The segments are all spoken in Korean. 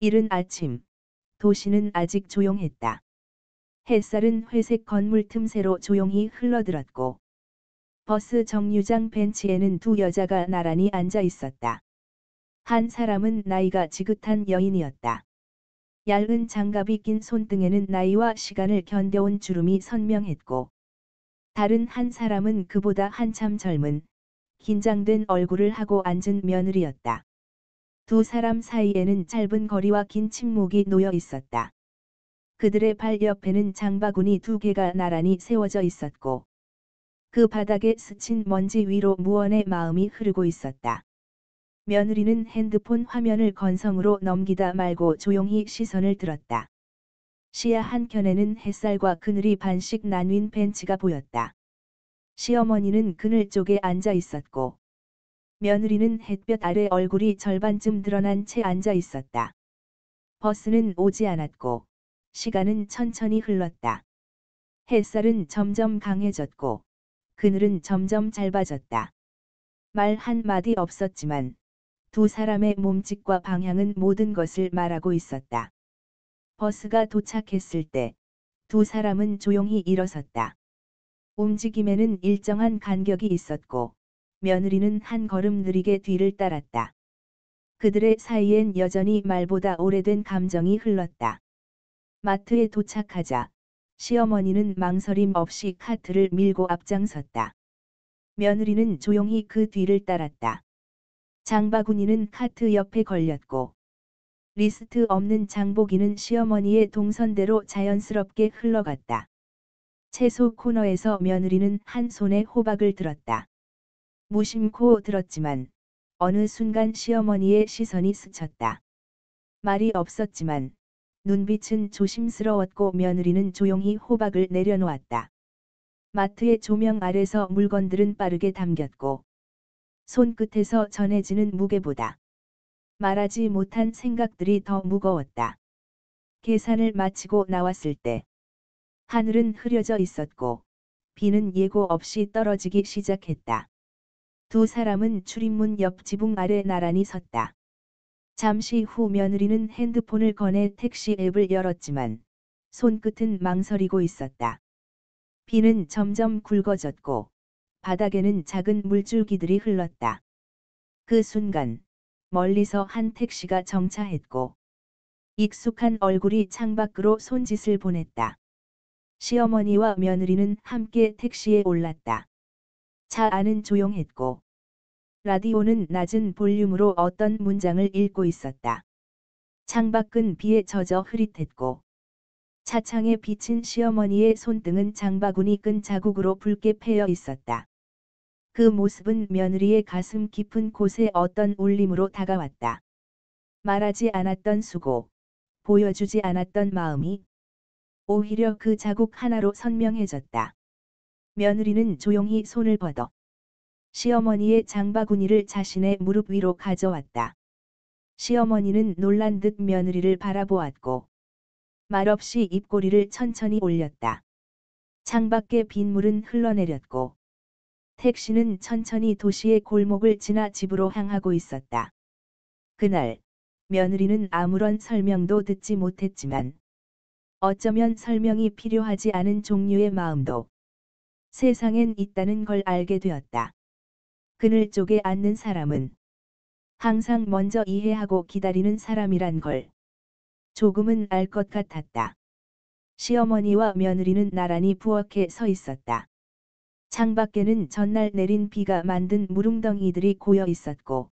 이른 아침, 도시는 아직 조용했다. 햇살은 회색 건물 틈새로 조용히 흘러들었고, 버스 정류장 벤치에는 두 여자가 나란히 앉아 있었다. 한 사람은 나이가 지긋한 여인이었다. 얇은 장갑이 낀 손등에는 나이와 시간을 견뎌온 주름이 선명했고, 다른 한 사람은 그보다 한참 젊은, 긴장된 얼굴을 하고 앉은 며느리였다. 두 사람 사이에는 짧은 거리와 긴 침묵이 놓여 있었다. 그들의 발 옆에는 장바구니 두 개가 나란히 세워져 있었고, 그 바닥에 스친 먼지 위로 무언의 마음이 흐르고 있었다. 며느리는 핸드폰 화면을 건성으로 넘기다 말고 조용히 시선을 들었다. 시야 한켠에는 햇살과 그늘이 반씩 나뉜 벤치가 보였다. 시어머니는 그늘 쪽에 앉아 있었고, 며느리는 햇볕 아래 얼굴이 절반쯤 드러난 채 앉아 있었다. 버스는 오지 않았고, 시간은 천천히 흘렀다. 햇살은 점점 강해졌고, 그늘은 점점 짧아졌다. 말 한마디 없었지만, 두 사람의 몸짓과 방향은 모든 것을 말하고 있었다. 버스가 도착했을 때, 두 사람은 조용히 일어섰다. 움직임에는 일정한 간격이 있었고, 며느리는 한 걸음 느리게 뒤를 따랐다. 그들의 사이엔 여전히 말보다 오래된 감정이 흘렀다. 마트에 도착하자, 시어머니는 망설임 없이 카트를 밀고 앞장섰다. 며느리는 조용히 그 뒤를 따랐다. 장바구니는 카트 옆에 걸렸고, 리스트 없는 장보기는 시어머니의 동선대로 자연스럽게 흘러갔다. 채소 코너에서 며느리는 한 손에 호박을 들었다. 무심코 들었지만, 어느 순간 시어머니의 시선이 스쳤다. 말이 없었지만, 눈빛은 조심스러웠고 며느리는 조용히 호박을 내려놓았다. 마트의 조명 아래서 물건들은 빠르게 담겼고, 손끝에서 전해지는 무게보다 말하지 못한 생각들이 더 무거웠다. 계산을 마치고 나왔을 때, 하늘은 흐려져 있었고, 비는 예고 없이 떨어지기 시작했다. 두 사람은 출입문 옆 지붕 아래 나란히 섰다. 잠시 후 며느리는 핸드폰을 꺼내 택시 앱을 열었지만, 손끝은 망설이고 있었다. 비는 점점 굵어졌고, 바닥에는 작은 물줄기들이 흘렀다. 그 순간, 멀리서 한 택시가 정차했고, 익숙한 얼굴이 창밖으로 손짓을 보냈다. 시어머니와 며느리는 함께 택시에 올랐다. 차 안은 조용했고, 라디오는 낮은 볼륨으로 어떤 문장을 읽고 있었다. 창밖은 비에 젖어 흐릿했고, 차창에 비친 시어머니의 손등은 장바구니 끈 자국으로 붉게 패여 있었다. 그 모습은 며느리의 가슴 깊은 곳에 어떤 울림으로 다가왔다. 말하지 않았던 수고, 보여주지 않았던 마음이 오히려 그 자국 하나로 선명해졌다. 며느리는 조용히 손을 뻗어 시어머니의 장바구니를 자신의 무릎 위로 가져왔다. 시어머니는 놀란 듯 며느리를 바라보았고, 말없이 입꼬리를 천천히 올렸다. 창밖에 빗물은 흘러내렸고, 택시는 천천히 도시의 골목을 지나 집으로 향하고 있었다. 그날, 며느리는 아무런 설명도 듣지 못했지만, 어쩌면 설명이 필요하지 않은 종류의 마음도 세상엔 있다는 걸 알게 되었다. 그늘 쪽에 앉는 사람은 항상 먼저 이해하고 기다리는 사람이란 걸 조금은 알 것 같았다. 시어머니와 며느리는 나란히 부엌에 서 있었다. 창밖에는 전날 내린 비가 만든 무릉덩이들이 고여 있었고,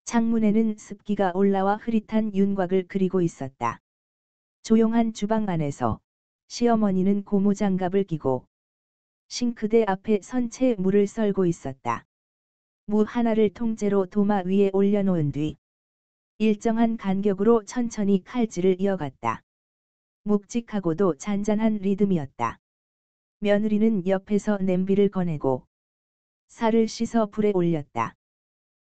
창문에는 습기가 올라와 흐릿한 윤곽을 그리고 있었다. 조용한 주방 안에서 시어머니는 고무장갑을 끼고 싱크대 앞에 선 채 물을 썰고 있었다. 무 하나를 통째로 도마 위에 올려놓은 뒤 일정한 간격으로 천천히 칼질을 이어갔다. 묵직하고도 잔잔한 리듬이었다. 며느리는 옆에서 냄비를 꺼내고 살을 씻어 불에 올렸다.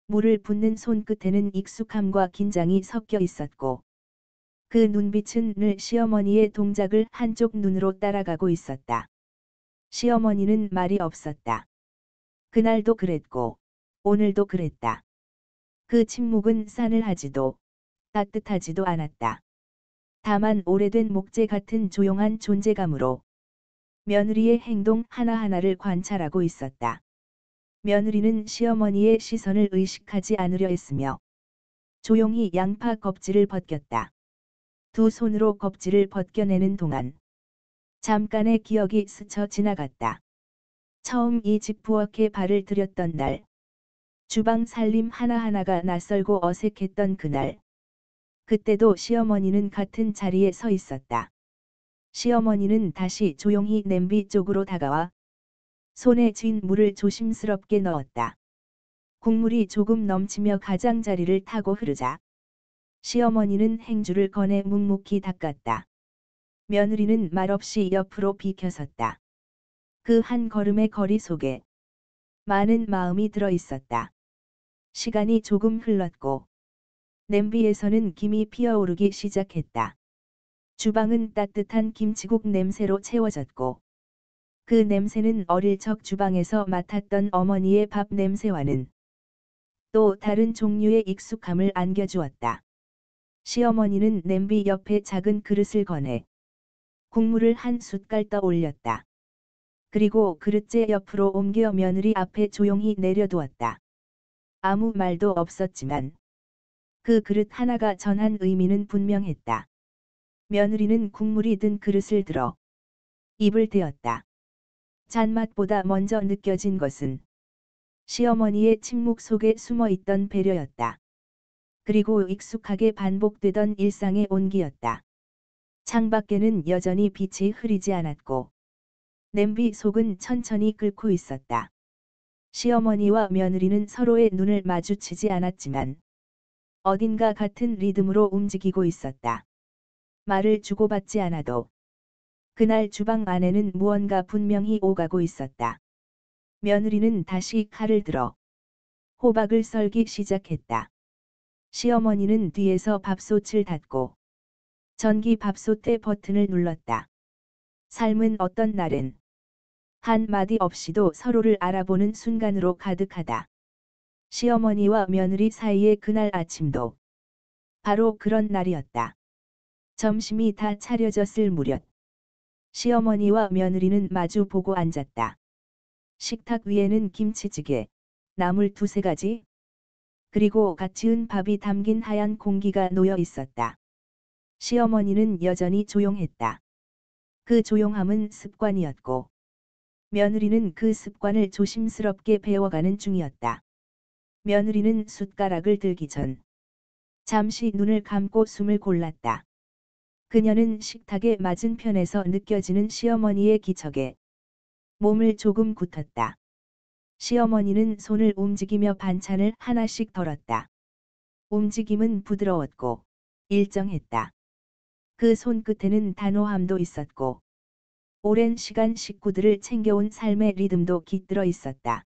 물을 붓는 손끝에는 익숙함과 긴장이 섞여 있었고, 그 눈빛은 늘 시어머니의 동작을 한쪽 눈으로 따라가고 있었다. 시어머니는 말이 없었다. 그날도 그랬고, 오늘도 그랬다. 그 침묵은 싸늘하지도 따뜻하지도 않았다. 다만 오래된 목재 같은 조용한 존재감으로 며느리의 행동 하나하나를 관찰하고 있었다. 며느리는 시어머니의 시선을 의식하지 않으려 했으며 조용히 양파 껍질을 벗겼다. 두 손으로 껍질을 벗겨내는 동안 잠깐의 기억이 스쳐 지나갔다. 처음 이 집 부엌에 발을 들였던 날, 주방 살림 하나하나가 낯설고 어색했던 그날, 그때도 시어머니는 같은 자리에 서 있었다. 시어머니는 다시 조용히 냄비 쪽으로 다가와 손에 쥔 물을 조심스럽게 넣었다. 국물이 조금 넘치며 가장자리를 타고 흐르자 시어머니는 행주를 꺼내 묵묵히 닦았다. 며느리는 말없이 옆으로 비켜섰다. 그 한 걸음의 거리 속에 많은 마음이 들어 있었다. 시간이 조금 흘렀고 냄비에서는 김이 피어오르기 시작했다. 주방은 따뜻한 김치국 냄새로 채워졌고 그 냄새는 어릴 적 주방에서 맡았던 어머니의 밥 냄새와는 또 다른 종류의 익숙함을 안겨주었다. 시어머니는 냄비 옆에 작은 그릇을 꺼내 국물을 한 숟갈 떠 올렸다. 그리고 그릇째 옆으로 옮겨 며느리 앞에 조용히 내려두었다. 아무 말도 없었지만 그 그릇 하나가 전한 의미는 분명했다. 며느리는 국물이 든 그릇을 들어 입을 대었다. 잔맛보다 먼저 느껴진 것은 시어머니의 침묵 속에 숨어 있던 배려였다. 그리고 익숙하게 반복되던 일상의 온기였다. 창밖에는 여전히 빛이 흐리지 않았고 냄비 속은 천천히 끓고 있었다. 시어머니와 며느리는 서로의 눈을 마주치지 않았지만 어딘가 같은 리듬으로 움직이고 있었다. 말을 주고받지 않아도 그날 주방 안에는 무언가 분명히 오가고 있었다. 며느리는 다시 칼을 들어 호박을 썰기 시작했다. 시어머니는 뒤에서 밥솥을 닫고 전기 밥솥의 버튼을 눌렀다. 삶은 어떤 날은 한 마디 없이도 서로를 알아보는 순간으로 가득하다. 시어머니와 며느리 사이의 그날 아침도 바로 그런 날이었다. 점심이 다 차려졌을 무렵 시어머니와 며느리는 마주 보고 앉았다. 식탁 위에는 김치찌개, 나물 두세 가지, 그리고 갓 지은 밥이 담긴 하얀 공기가 놓여 있었다. 시어머니는 여전히 조용했다. 그 조용함은 습관이었고 며느리는 그 습관을 조심스럽게 배워가는 중이었다. 며느리는 숟가락을 들기 전 잠시 눈을 감고 숨을 골랐다. 그녀는 식탁의 맞은편에서 느껴지는 시어머니의 기척에 몸을 조금 굳혔다. 시어머니는 손을 움직이며 반찬을 하나씩 덜었다. 움직임은 부드러웠고 일정했다. 그 손끝에는 단호함도 있었고 오랜 시간 식구들을 챙겨온 삶의 리듬도 깃들어 있었다.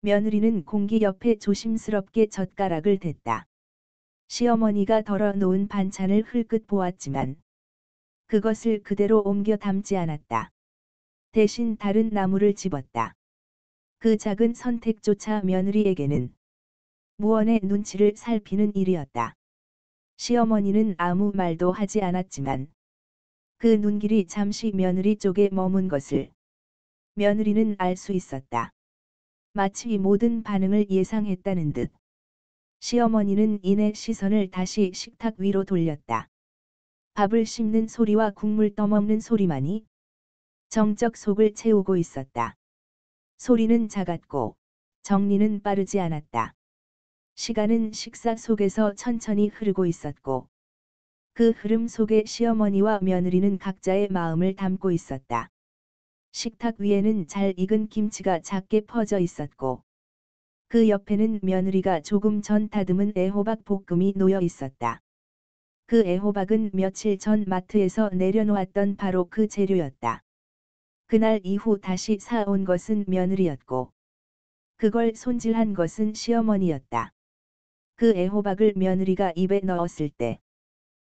며느리는 공기 옆에 조심스럽게 젓가락을 댔다. 시어머니가 덜어 놓은 반찬을 흘끗 보았지만 그것을 그대로 옮겨 담지 않았다. 대신 다른 나물을 집었다. 그 작은 선택조차 며느리에게는 무언의 눈치를 살피는 일이었다. 시어머니는 아무 말도 하지 않았지만 그 눈길이 잠시 며느리 쪽에 머문 것을 며느리는 알 수 있었다. 마치 모든 반응을 예상했다는 듯. 시어머니는 이내 시선을 다시 식탁 위로 돌렸다. 밥을 씹는 소리와 국물 떠먹는 소리만이 정적 속을 채우고 있었다. 소리는 작았고 정리는 빠르지 않았다. 시간은 식사 속에서 천천히 흐르고 있었고 그 흐름 속에 시어머니와 며느리는 각자의 마음을 담고 있었다. 식탁 위에는 잘 익은 김치가 작게 퍼져 있었고 그 옆에는 며느리가 조금 전 다듬은 애호박 볶음이 놓여 있었다. 그 애호박은 며칠 전 마트에서 내려놓았던 바로 그 재료였다. 그날 이후 다시 사온 것은 며느리였고 그걸 손질한 것은 시어머니였다. 그 애호박을 며느리가 입에 넣었을 때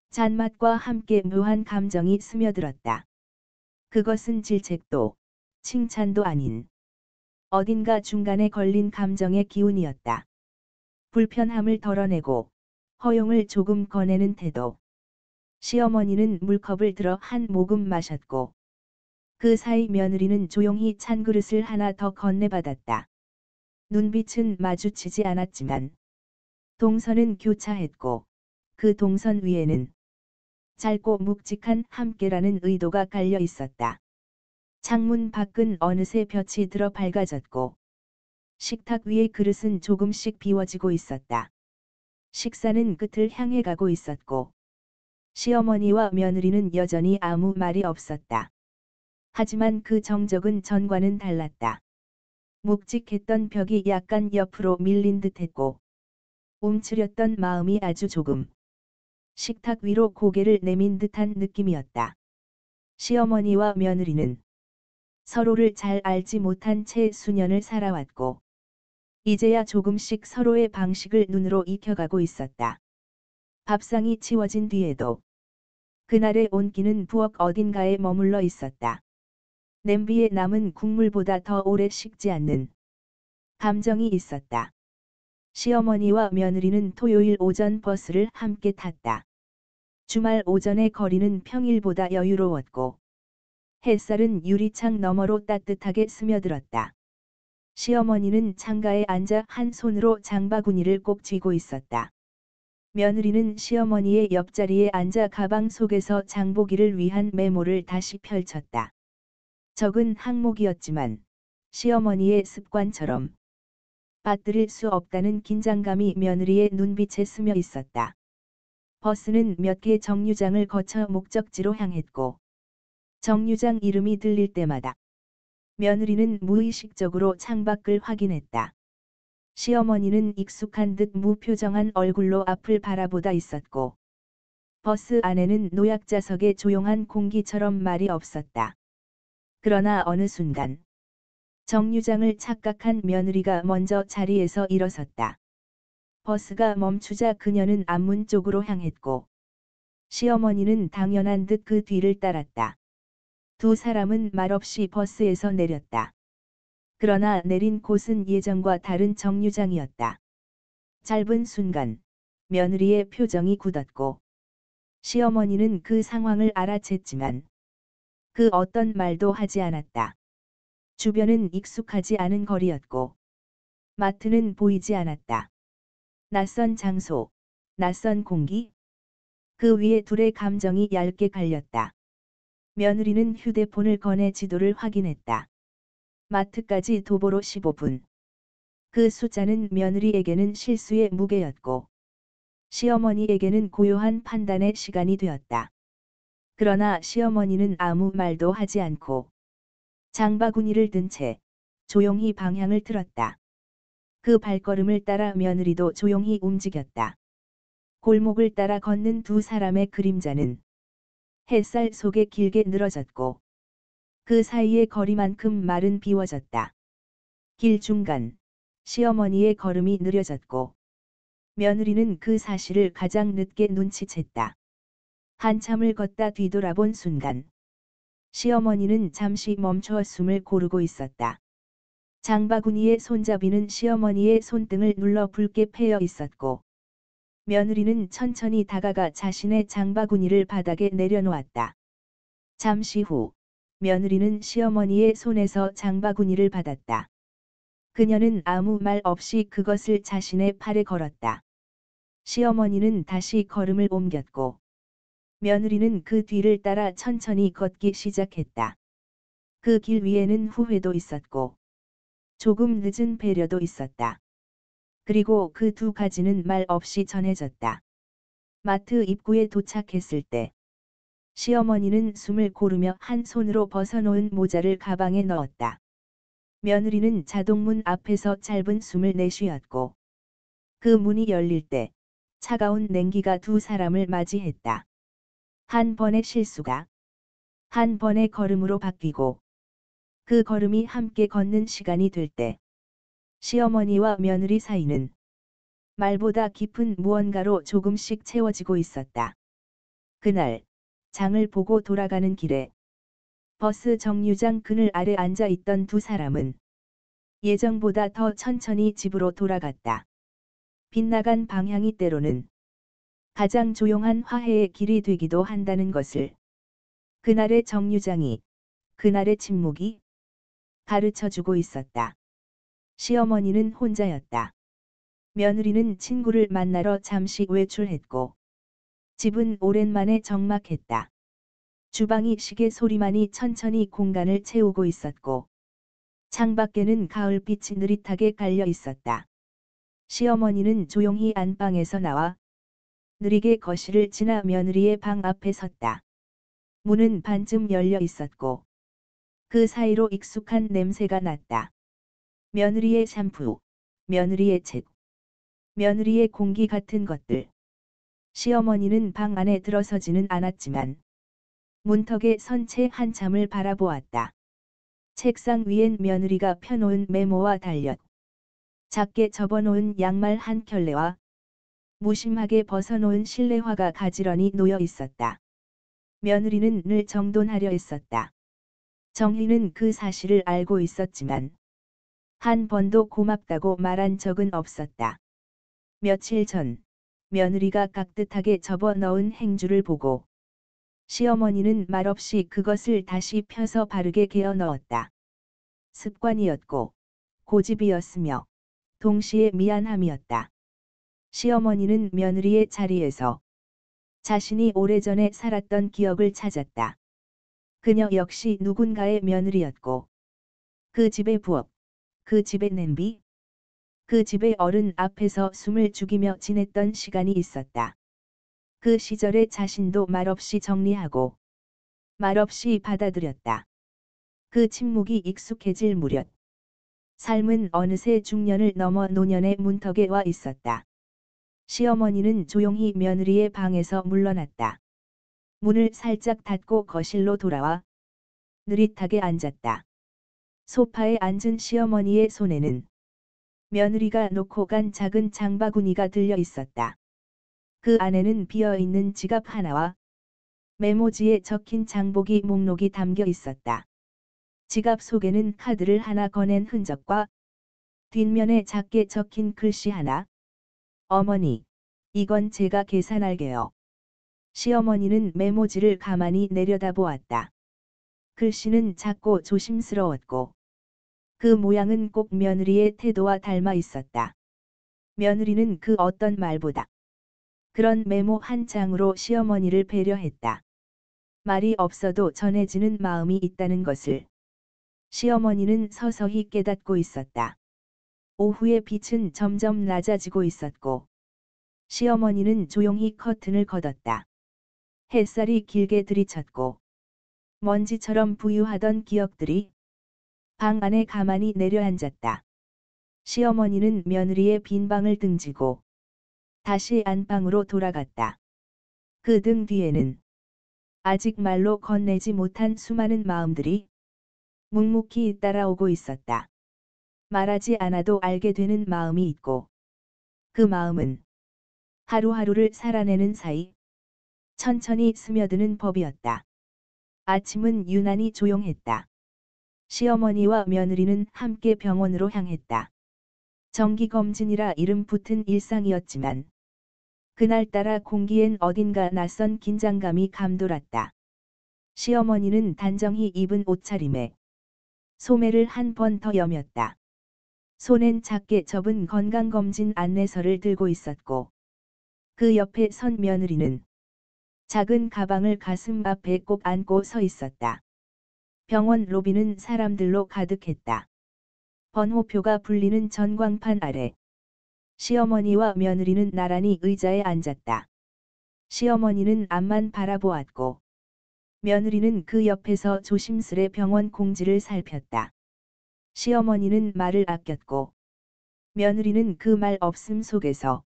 잔맛과 함께 묘한 감정이 스며들었다. 그것은 질책도 칭찬도 아닌 어딘가 중간에 걸린 감정의 기운이었다. 불편함을 덜어내고 허용을 조금 꺼내는 태도. 시어머니는 물컵을 들어 한 모금 마셨고 그 사이 며느리는 조용히 찬그릇을 하나 더 건네받았다. 눈빛은 마주치지 않았지만 동선은 교차했고 그 동선 위에는 짧고 묵직한 함께라는 의도가 깔려 있었다. 창문 밖은 어느새 볕이 들어 밝아졌고 식탁 위의 그릇은 조금씩 비워지고 있었다. 식사는 끝을 향해 가고 있었고 시어머니와 며느리는 여전히 아무 말이 없었다. 하지만 그 정적은 전과는 달랐다. 묵직했던 벽이 약간 옆으로 밀린 듯했고 움츠렸던 마음이 아주 조금 식탁 위로 고개를 내민 듯한 느낌이었다. 시어머니와 며느리는 서로를 잘 알지 못한 채 수년을 살아왔고 이제야 조금씩 서로의 방식을 눈으로 익혀가고 있었다. 밥상이 치워진 뒤에도 그날의 온기는 부엌 어딘가에 머물러 있었다. 냄비에 남은 국물보다 더 오래 식지 않는 감정이 있었다. 시어머니와 며느리는 토요일 오전 버스를 함께 탔다. 주말 오전의 거리는 평일보다 여유로웠고 햇살은 유리창 너머로 따뜻하게 스며들었다. 시어머니는 창가에 앉아 한 손으로 장바구니를 꼭 쥐고 있었다. 며느리는 시어머니의 옆자리에 앉아 가방 속에서 장보기를 위한 메모를 다시 펼쳤다. 적은 항목이었지만 시어머니의 습관처럼 빠뜨릴 수 없다는 긴장감이 며느리의 눈빛에 스며 있었다. 버스는 몇 개 정류장을 거쳐 목적지로 향했고 정류장 이름이 들릴 때마다 며느리는 무의식적으로 창밖을 확인했다. 시어머니는 익숙한 듯 무표정한 얼굴로 앞을 바라보다 있었고 버스 안에는 노약자석의 조용한 공기처럼 말이 없었다. 그러나 어느 순간 정류장을 착각한 며느리가 먼저 자리에서 일어섰다. 버스가 멈추자 그녀는 앞문 쪽으로 향했고 시어머니는 당연한 듯 그 뒤를 따랐다. 두 사람은 말없이 버스에서 내렸다. 그러나 내린 곳은 예전과 다른 정류장이었다. 짧은 순간 며느리의 표정이 굳었고 시어머니는 그 상황을 알아챘지만 그 어떤 말도 하지 않았다. 주변은 익숙하지 않은 거리였고 마트는 보이지 않았다. 낯선 장소, 낯선 공기. 그 위에 둘의 감정이 얇게 갈렸다. 며느리는 휴대폰을 꺼내 지도를 확인했다. 마트까지 도보로 15분. 그 숫자는 며느리에게는 실수의 무게였고 시어머니에게는 고요한 판단의 시간이 되었다. 그러나 시어머니는 아무 말도 하지 않고 장바구니를 든 채 조용히 방향을 틀었다. 그 발걸음을 따라 며느리도 조용히 움직였다. 골목을 따라 걷는 두 사람의 그림자는 햇살 속에 길게 늘어졌고 그 사이의 거리만큼 말은 비워졌다. 길 중간 시어머니의 걸음이 느려졌고 며느리는 그 사실을 가장 늦게 눈치챘다. 한참을 걷다 뒤돌아본 순간 시어머니는 잠시 멈춰 숨을 고르고 있었다. 장바구니의 손잡이는 시어머니의 손등을 눌러 붉게 패여 있었고 며느리는 천천히 다가가 자신의 장바구니를 바닥에 내려놓았다. 잠시 후 며느리는 시어머니의 손에서 장바구니를 받았다. 그녀는 아무 말 없이 그것을 자신의 팔에 걸었다. 시어머니는 다시 걸음을 옮겼고 며느리는 그 뒤를 따라 천천히 걷기 시작했다. 그 길 위에는 후회도 있었고 조금 늦은 배려도 있었다. 그리고 그 두 가지는 말 없이 전해졌다. 마트 입구에 도착했을 때 시어머니는 숨을 고르며 한 손으로 벗어놓은 모자를 가방에 넣었다. 며느리는 자동문 앞에서 짧은 숨을 내쉬었고 그 문이 열릴 때 차가운 냉기가 두 사람을 맞이했다. 한 번의 실수가 한 번의 걸음으로 바뀌고 그 걸음이 함께 걷는 시간이 될 때 시어머니와 며느리 사이는 말보다 깊은 무언가로 조금씩 채워지고 있었다. 그날 장을 보고 돌아가는 길에 버스 정류장 그늘 아래 앉아 있던 두 사람은 예정보다 더 천천히 집으로 돌아갔다. 빗나간 방향이 때로는 가장 조용한 화해의 길이 되기도 한다는 것을 그날의 정류장이, 그날의 침묵이 가르쳐주고 있었다. 시어머니는 혼자였다. 며느리는 친구를 만나러 잠시 외출했고 집은 오랜만에 적막했다. 주방이 시계 소리만이 천천히 공간을 채우고 있었고 창밖에는 가을빛이 느릿하게 깔려 있었다. 시어머니는 조용히 안방에서 나와 느리게 거실을 지나 며느리의 방 앞에 섰다. 문은 반쯤 열려 있었고 그 사이로 익숙한 냄새가 났다. 며느리의 샴푸, 며느리의 책, 며느리의 공기 같은 것들. 시어머니는 방 안에 들어서지는 않았지만 문턱에 선 채 한참을 바라보았다. 책상 위엔 며느리가 펴놓은 메모와 달력, 작게 접어놓은 양말 한 켤레와 무심하게 벗어놓은 실내화가 가지런히 놓여 있었다. 며느리는 늘 정돈하려 했었다. 정희는 그 사실을 알고 있었지만 한 번도 고맙다고 말한 적은 없었다. 며칠 전 며느리가 깍듯하게 접어 넣은 행주를 보고 시어머니는 말없이 그것을 다시 펴서 바르게 개어 넣었다. 습관이었고 고집이었으며 동시에 미안함이었다. 시어머니는 며느리의 자리에서 자신이 오래전에 살았던 기억을 찾았다. 그녀 역시 누군가의 며느리였고 그 집의 부엌, 그 집의 냄비, 그 집의 어른 앞에서 숨을 죽이며 지냈던 시간이 있었다. 그 시절에 자신도 말없이 정리하고 말없이 받아들였다. 그 침묵이 익숙해질 무렵 삶은 어느새 중년을 넘어 노년의 문턱에 와 있었다. 시어머니는 조용히 며느리의 방에서 물러났다. 문을 살짝 닫고 거실로 돌아와 느릿하게 앉았다. 소파에 앉은 시어머니의 손에는 며느리가 놓고 간 작은 장바구니가 들려 있었다. 그 안에는 비어있는 지갑 하나와 메모지에 적힌 장보기 목록이 담겨 있었다. 지갑 속에는 카드를 하나 꺼낸 흔적과 뒷면에 작게 적힌 글씨 하나. 어머니, 이건 제가 계산할게요. 시어머니는 메모지를 가만히 내려다보았다. 글씨는 작고 조심스러웠고 그 모양은 꼭 며느리의 태도와 닮아 있었다. 며느리는 그 어떤 말보다 그런 메모 한 장으로 시어머니를 배려했다. 말이 없어도 전해지는 마음이 있다는 것을 시어머니는 서서히 깨닫고 있었다. 오후의 빛은 점점 낮아지고 있었고 시어머니는 조용히 커튼을 걷었다. 햇살이 길게 들이쳤고 먼지처럼 부유하던 기억들이 방 안에 가만히 내려앉았다. 시어머니는 며느리의 빈 방을 등지고 다시 안방으로 돌아갔다. 그 등 뒤에는 아직 말로 건네지 못한 수많은 마음들이 묵묵히 따라오고 있었다. 말하지 않아도 알게 되는 마음이 있고 그 마음은 하루하루를 살아내는 사이 천천히 스며드는 법이었다. 아침은 유난히 조용했다. 시어머니와 며느리는 함께 병원으로 향했다. 정기검진이라 이름 붙은 일상이었지만 그날따라 공기엔 어딘가 낯선 긴장감이 감돌았다. 시어머니는 단정히 입은 옷차림에 소매를 한 번 더 여몄다. 손엔 작게 접은 건강검진 안내서를 들고 있었고 그 옆에 선 며느리는 작은 가방을 가슴 앞에 꼭 안고 서 있었다. 병원 로비는 사람들로 가득했다. 번호표가 불리는 전광판 아래 시어머니와 며느리는 나란히 의자에 앉았다. 시어머니는 앞만 바라보았고 며느리는 그 옆에서 조심스레 병원 공지를 살폈다. 시어머니는 말을 아꼈고 며느리는 그 말 없음 속에서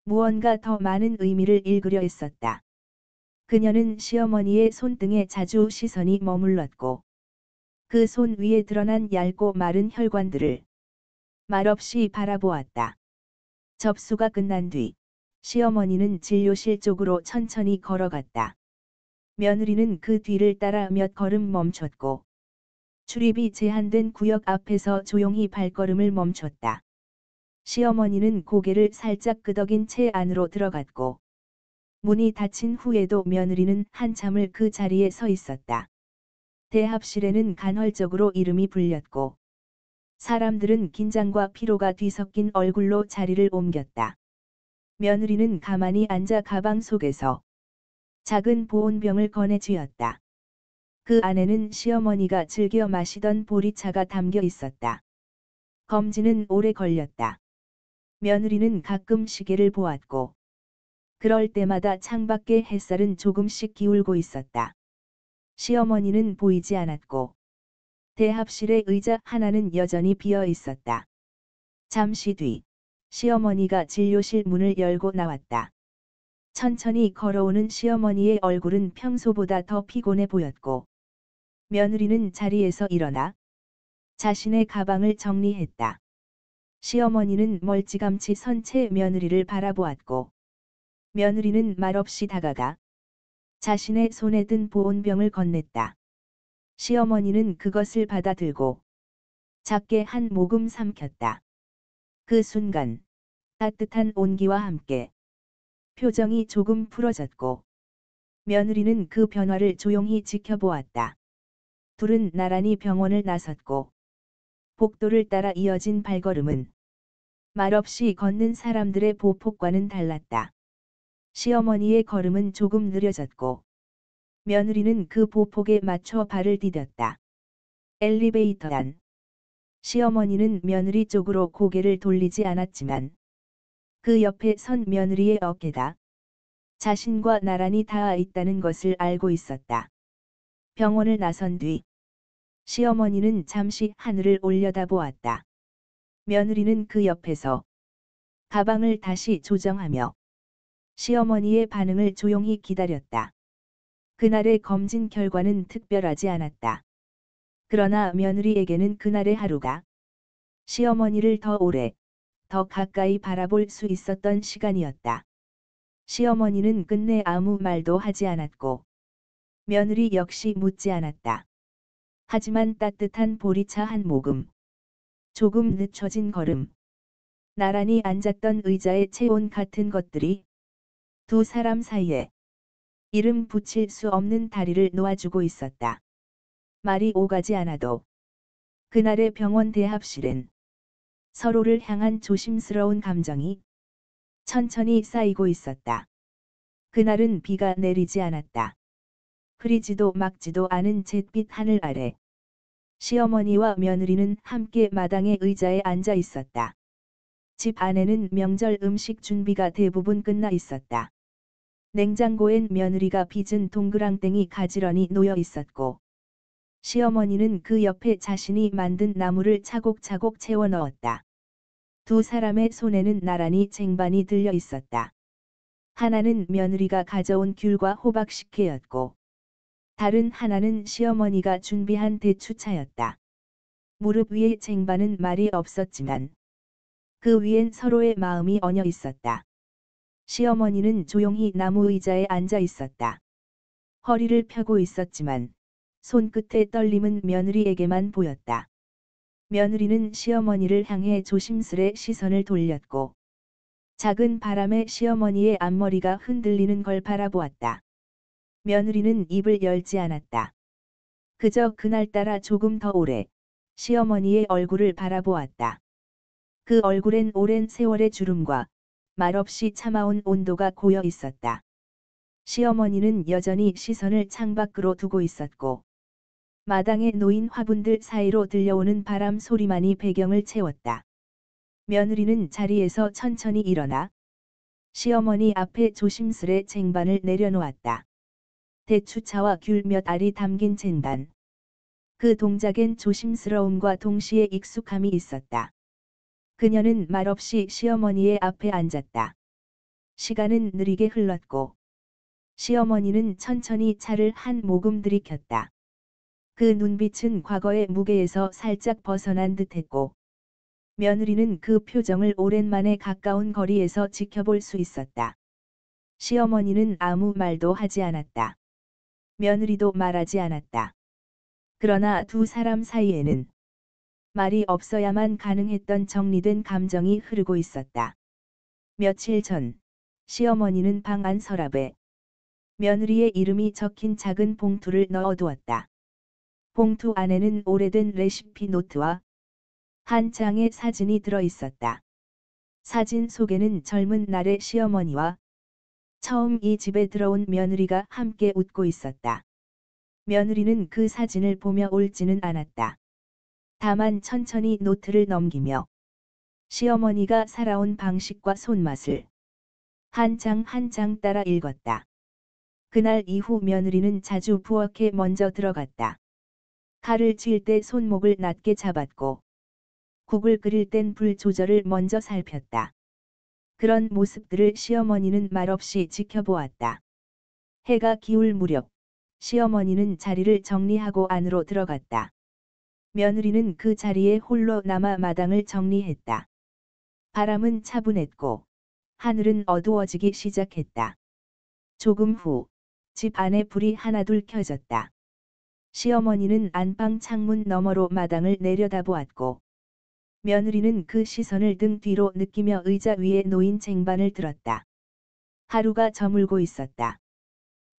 무언가 더 많은 의미를 읽으려 했었다. 그녀는 시어머니의 손등에 자주 시선이 머물렀고 그 손 위에 드러난 얇고 마른 혈관들을 말없이 바라보았다. 접수가 끝난 뒤 시어머니는 진료실 쪽으로 천천히 걸어갔다. 며느리는 그 뒤를 따라 몇 걸음 멈췄고 출입이 제한된 구역 앞에서 조용히 발걸음을 멈췄다. 시어머니는 고개를 살짝 끄덕인 채 안으로 들어갔고 문이 닫힌 후에도 며느리는 한참을 그 자리에 서 있었다. 대합실에는 간헐적으로 이름이 불렸고 사람들은 긴장과 피로가 뒤섞인 얼굴로 자리를 옮겼다. 며느리는 가만히 앉아 가방 속에서 작은 보온병을 꺼내 쥐었다. 그 안에는 시어머니가 즐겨 마시던 보리차가 담겨 있었다. 검진은 오래 걸렸다. 며느리는 가끔 시계를 보았고 그럴 때마다 창밖의 햇살은 조금씩 기울고 있었다. 시어머니는 보이지 않았고 대합실의 의자 하나는 여전히 비어 있었다. 잠시 뒤 시어머니가 진료실 문을 열고 나왔다. 천천히 걸어오는 시어머니의 얼굴은 평소보다 더 피곤해 보였고 며느리는 자리에서 일어나 자신의 가방을 정리했다. 시어머니는 멀찌감치 선 채 며느리를 바라보았고 며느리는 말없이 다가가 자신의 손에 든 보온병을 건넸다. 시어머니는 그것을 받아들고 작게 한 모금 삼켰다. 그 순간 따뜻한 온기와 함께 표정이 조금 풀어졌고 며느리는 그 변화를 조용히 지켜보았다. 둘은 나란히 병원을 나섰고 복도를 따라 이어진 발걸음은 말없이 걷는 사람들의 보폭과는 달랐다. 시어머니의 걸음은 조금 느려졌고 며느리는 그 보폭에 맞춰 발을 디뎠다. 엘리베이터 안. 시어머니는 며느리 쪽으로 고개를 돌리지 않았지만 그 옆에 선 며느리의 어깨가 자신과 나란히 닿아 있다는 것을 알고 있었다. 병원을 나선 뒤 시어머니는 잠시 하늘을 올려다보았다. 며느리는 그 옆에서 가방을 다시 조정하며 시어머니의 반응을 조용히 기다렸다. 그날의 검진 결과는 특별하지 않았다. 그러나 며느리에게는 그날의 하루가 시어머니를 더 오래, 더 가까이 바라볼 수 있었던 시간이었다. 시어머니는 끝내 아무 말도 하지 않았고 며느리 역시 묻지 않았다. 하지만 따뜻한 보리차 한 모금, 조금 늦춰진 걸음, 나란히 앉았던 의자의 체온 같은 것들이 두 사람 사이에 이름 붙일 수 없는 다리를 놓아주고 있었다. 말이 오가지 않아도 그날의 병원 대합실은 서로를 향한 조심스러운 감정이 천천히 쌓이고 있었다. 그날은 비가 내리지 않았다. 흐리지도 막지도 않은 잿빛 하늘 아래 시어머니와 며느리는 함께 마당의 의자에 앉아 있었다. 집 안에는 명절 음식 준비가 대부분 끝나 있었다. 냉장고엔 며느리가 빚은 동그랑땡이 가지런히 놓여 있었고 시어머니는 그 옆에 자신이 만든 나물을 차곡차곡 채워 넣었다. 두 사람의 손에는 나란히 쟁반이 들려 있었다. 하나는 며느리가 가져온 귤과 호박식혜였고 다른 하나는 시어머니가 준비한 대추차였다. 무릎 위의 쟁반은 말이 없었지만 그 위엔 서로의 마음이 얹어 있었다. 시어머니는 조용히 나무 의자에 앉아 있었다. 허리를 펴고 있었지만 손끝의 떨림은 며느리에게만 보였다. 며느리는 시어머니를 향해 조심스레 시선을 돌렸고 작은 바람에 시어머니의 앞머리가 흔들리는 걸 바라보았다. 며느리는 입을 열지 않았다. 그저 그날따라 조금 더 오래 시어머니의 얼굴을 바라보았다. 그 얼굴엔 오랜 세월의 주름과 말없이 참아온 온도가 고여 있었다. 시어머니는 여전히 시선을 창밖으로 두고 있었고 마당에 놓인 화분들 사이로 들려오는 바람 소리만이 배경을 채웠다. 며느리는 자리에서 천천히 일어나 시어머니 앞에 조심스레 쟁반을 내려놓았다. 대추차와 귤 몇 알이 담긴 쟁반. 그 동작엔 조심스러움과 동시에 익숙함이 있었다. 그녀는 말없이 시어머니의 앞에 앉았다. 시간은 느리게 흘렀고 시어머니는 천천히 차를 한 모금 들이켰다. 그 눈빛은 과거의 무게에서 살짝 벗어난 듯했고 며느리는 그 표정을 오랜만에 가까운 거리에서 지켜볼 수 있었다. 시어머니는 아무 말도 하지 않았다. 며느리도 말하지 않았다. 그러나 두 사람 사이에는 말이 없어야만 가능했던 정리된 감정이 흐르고 있었다. 며칠 전 시어머니는 방 안 서랍에 며느리의 이름이 적힌 작은 봉투를 넣어두었다. 봉투 안에는 오래된 레시피 노트와 한 장의 사진이 들어 있었다. 사진 속에는 젊은 날의 시어머니와 처음 이 집에 들어온 며느리가 함께 웃고 있었다. 며느리는 그 사진을 보며 울지는 않았다. 다만 천천히 노트를 넘기며 시어머니가 살아온 방식과 손맛을 한 장 한 장 따라 읽었다. 그날 이후 며느리는 자주 부엌에 먼저 들어갔다. 칼을 쥘 때 손목을 낮게 잡았고 국을 끓일 땐 불 조절을 먼저 살폈다. 그런 모습들을 시어머니는 말없이 지켜보았다. 해가 기울 무렵 시어머니는 자리를 정리하고 안으로 들어갔다. 며느리는 그 자리에 홀로 남아 마당을 정리했다. 바람은 차분했고 하늘은 어두워지기 시작했다. 조금 후 집 안에 불이 하나둘 켜졌다. 시어머니는 안방 창문 너머로 마당을 내려다보았고 며느리는 그 시선을 등 뒤로 느끼며 의자 위에 놓인 쟁반을 들었다. 하루가 저물고 있었다.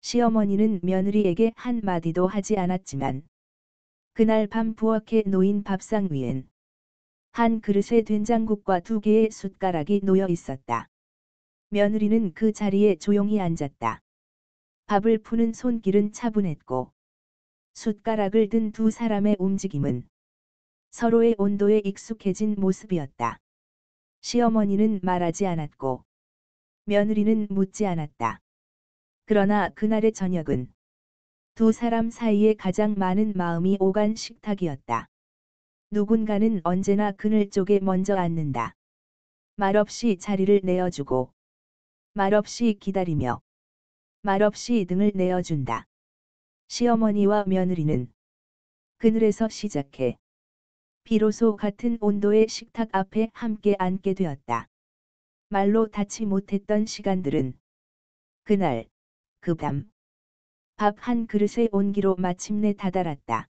시어머니는 며느리에게 한 마디도 하지 않았지만 그날 밤 부엌에 놓인 밥상 위엔 한 그릇에 된장국과 2개의 숟가락이 놓여 있었다. 며느리는 그 자리에 조용히 앉았다. 밥을 푸는 손길은 차분했고 숟가락을 든 두 사람의 움직임은 서로의 온도에 익숙해진 모습이었다. 시어머니는 말하지 않았고 며느리는 묻지 않았다. 그러나 그날의 저녁은 두 사람 사이에 가장 많은 마음이 오간 식탁이었다. 누군가는 언제나 그늘 쪽에 먼저 앉는다. 말없이 자리를 내어주고 말없이 기다리며 말없이 등을 내어준다. 시어머니와 며느리는 그늘에서 시작해 비로소 같은 온도의 식탁 앞에 함께 앉게 되었다. 말로 닿지 못했던 시간들은 그날 그 밤 밥 한 그릇의 온기로 마침내 다다랐다.